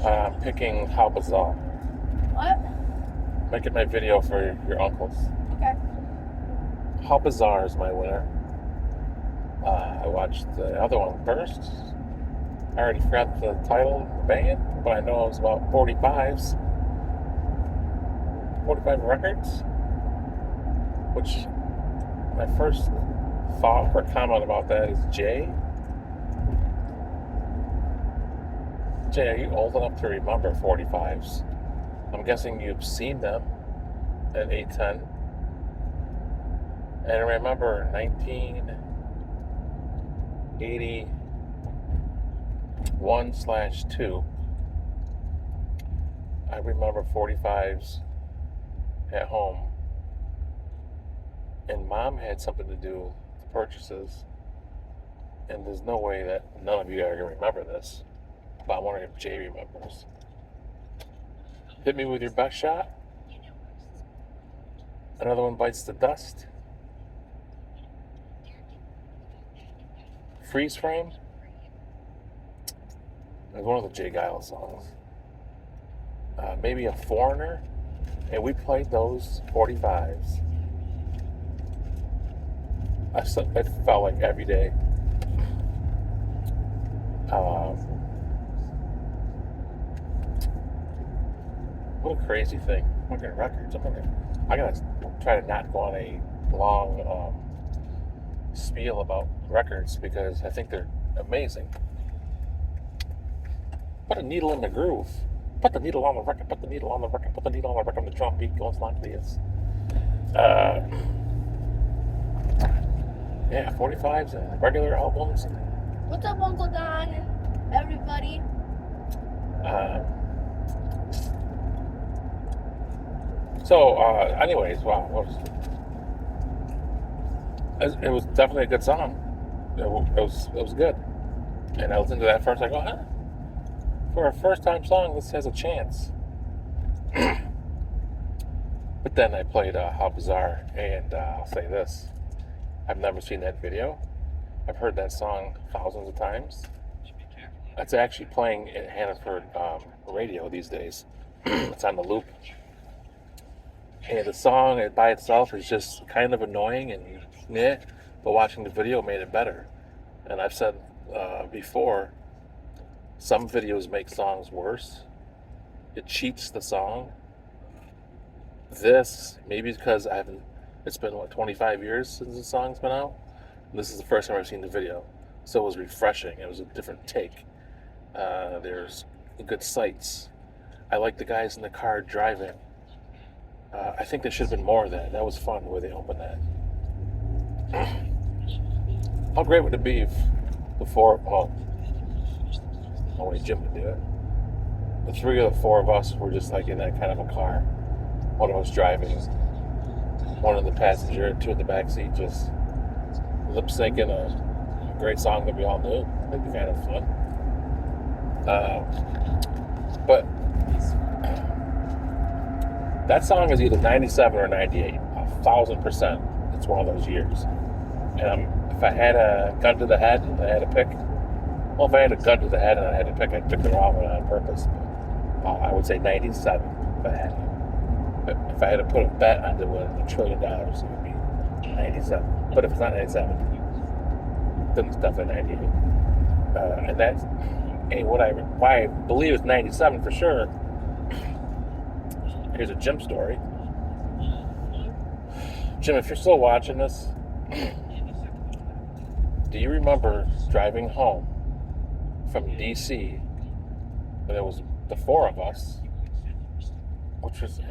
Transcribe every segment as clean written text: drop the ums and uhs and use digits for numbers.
I'm picking How Bizarre. What? Making my video for your uncles. Okay. How Bizarre is my winner. I watched the other one first. I already forgot the title of the band, but I know it was about 45s. 45 records. Which my first thought or comment about that is Jay. Jay, are you old enough to remember 45s? I'm guessing you've seen them at 810. And I remember 1981/2. I remember 45s at home. And mom had something to do with the purchases. And there's no way that none of you are going to remember this. But I'm wondering if Jay remembers. Hit me with your best shot. Another one bites the dust. Freeze frame. It was one of the Jay Giles songs. Maybe a foreigner. And we played those 45s. It felt like every day. What a crazy thing. Look at records. I gotta try to not go on a long spiel about records because I think they're amazing. Put a needle in the groove. Put the needle on the record. Put the needle on the record. Put the needle on the record. The drum beat goes like this. Yeah, 45s and regular albums. What's up, Uncle Don? Everybody. Anyways, wow, it was definitely a good song. It was good. And I listened to that first, I go, huh? For a first time song, this has a chance. But then I played How Bizarre, and I'll say this. I've never seen that video. I've heard that song thousands of times. It's actually playing at Hannaford radio these days. It's on the loop. And the song by itself is just kind of annoying and meh, but watching the video made it better. And I've said before, some videos make songs worse. It cheats the song. This, maybe because it's been, 25 years since the song's been out? This is the first time I've seen the video. So it was refreshing. It was a different take. There's good sights. I like the guys in the car driving. I think there should have been more of that. That was fun the way they opened that. How great would it be if only Jim would do it. The three or the four of us were just like in that kind of a car. One of us driving, one in the passenger, two in the back seat, just lip syncing a great song that we all knew. That'd be kind of fun. But that song is either 97 or 98. 1,000%. It's one of those years. And if I had a gun to the head and I had to pick, well, if I had a gun to the head and I had to pick, I'd pick the wrong one on purpose. But I would say 97 if I had to. But if I had to put a bet on to win $1 trillion, it would be 97. But if it's not 97, then it's definitely 98. And that's why I believe it's 97 for sure. Here's a Jim story. Jim, if you're still watching this, do you remember driving home from DC? When there was the four of us, which was,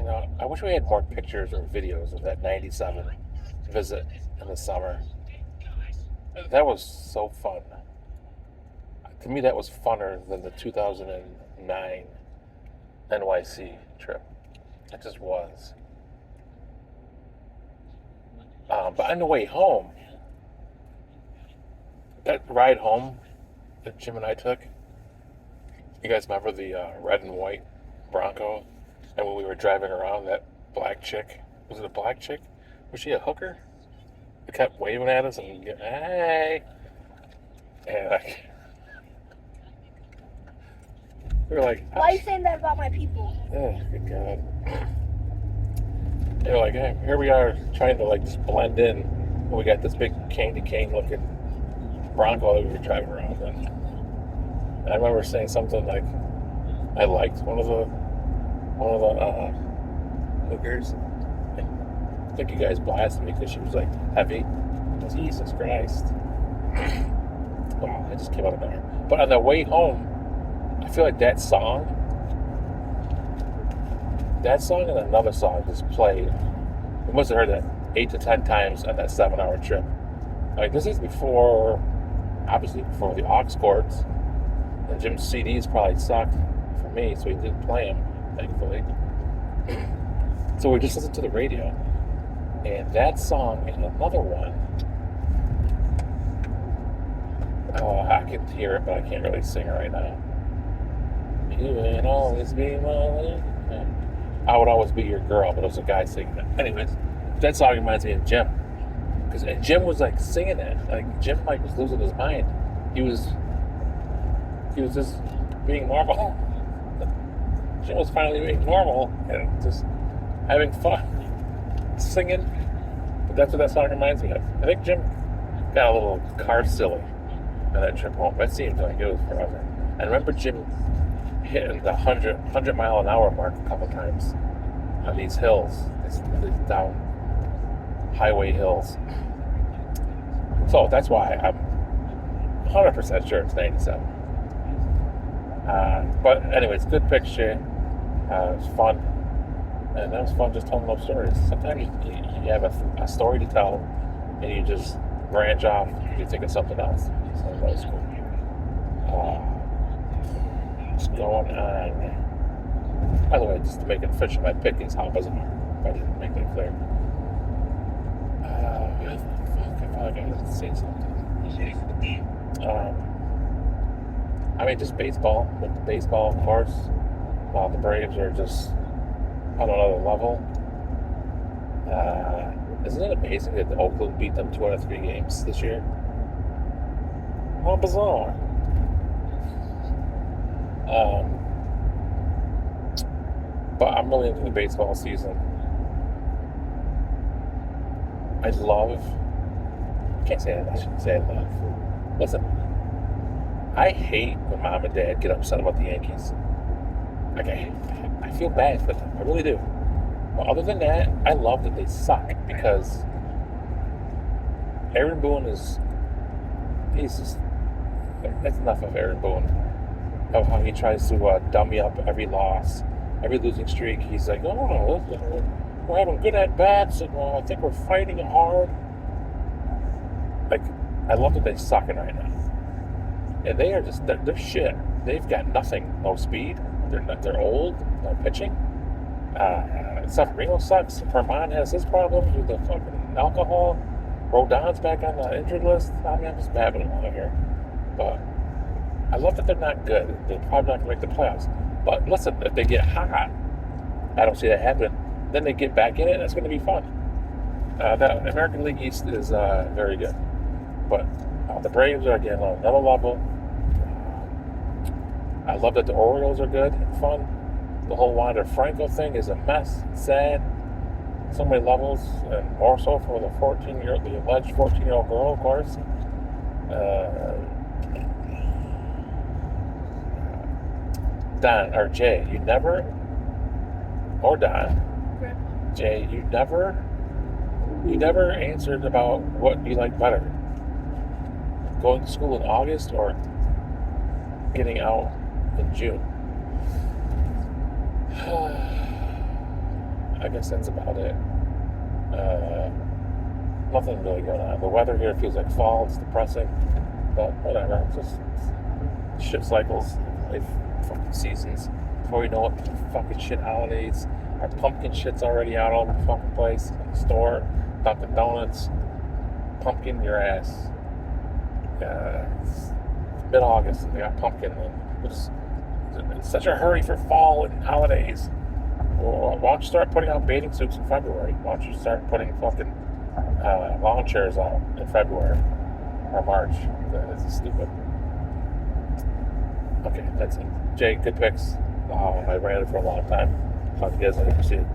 I wish we had more pictures or videos of that 97 visit in the summer. That was so fun. To me, that was funner than the 2009 NYC trip. It just was. But on the way home, that ride home that Jim and I took, you guys remember the red and white Bronco? And when we were driving around, that black chick, was it a black chick? Was she a hooker? They kept waving at us and, hey! And We were like, Why are you saying that about my people? oh, good God. They were like, hey, here we are trying to like just blend in. And we got this big candy cane looking Bronco that we were driving around in. And I remember saying something like, I liked one of the hookers. I think you guys blasted me because she was like heavy. Jesus Christ. Oh, I just came out of there. But on the way home, I feel like that song and another song just played. We must have heard that 8 to 10 times on that 7-hour trip. Like, this is obviously before the aux cords. And Jim's CDs probably sucked for me, so he didn't play them, thankfully. So we just listened to the radio. And that song and another one, I can hear it, but I can't really sing it right now. You will always be my lady. I would always be your girl, but it was a guy singing it. Anyways, that song reminds me of Jim. And Jim was like singing it. Like Jim like was losing his mind. He was just being normal. Jim was finally being normal and just having fun singing. But that's what that song reminds me of. I think Jim got a little car silly on that trip home. That seemed like it was forever. I remember Jim hitting the 100 mile an hour mark a couple times on these hills, these down highway hills. So that's why I'm 100% sure it's 97. But anyways, good picture. It was fun. And that was fun just telling those stories. Sometimes you have a story to tell and you just branch off and you think of something else. So that was cool. What's going on? By the way, just to make it official, my pick is Habazar. If I didn't make that clear. I feel like I didn't say something. I mean, just baseball. With the baseball, of course. The Braves are just on another level. Isn't it amazing that the Oakland beat them 2 out of 3 games this year? How bizarre. But I'm really into the baseball season. I can't say that. I shouldn't say I love. Listen, I hate when mom and dad get upset about the Yankees. Like, I feel bad for them. I really do. But other than that, I love that they suck because Aaron Boone he's just, that's enough of Aaron Boone. Of how he tries to dummy up every loss, every losing streak. He's like, oh, we're having good at-bats, and I think we're fighting hard. Like, I love that they're sucking right now. And they are just, they're shit. They've got nothing, no speed. They're old, no pitching. Severino sucks. Herman has his problems with the fucking alcohol. Rodon's back on the injured list. I mean, I'm just babbling along here. But I love that they're not good. They're probably not going to make the playoffs. But listen, if they get hot, I don't see that happening. Then they get back in it, and it's going to be fun. The American League East is very good. But the Braves are, again, on another level. I love that the Orioles are good and fun. The whole Wander Franco thing is a mess. It's sad. So many levels, and more so for the alleged 14-year-old girl, of course. Jay, you never answered about what you like better. Going to school in August or getting out in June. I guess that's about it. Nothing really going on. The weather here feels like fall. It's depressing, but whatever. It's just shit cycles, life, fucking seasons. Before you know it, fucking shit holidays. Our pumpkin shit's already out all over the fucking place. In the store, Dunkin' Donuts, pumpkin your ass. It's mid-August and they got pumpkin. And it's such a hurry for fall and holidays. Well, why don't you start putting out bathing suits in February? Why don't you start putting fucking lawn chairs out in February or March? This is stupid. Okay, that's it. Jay, good picks. I ran it for a long time. Hope you guys like to see it.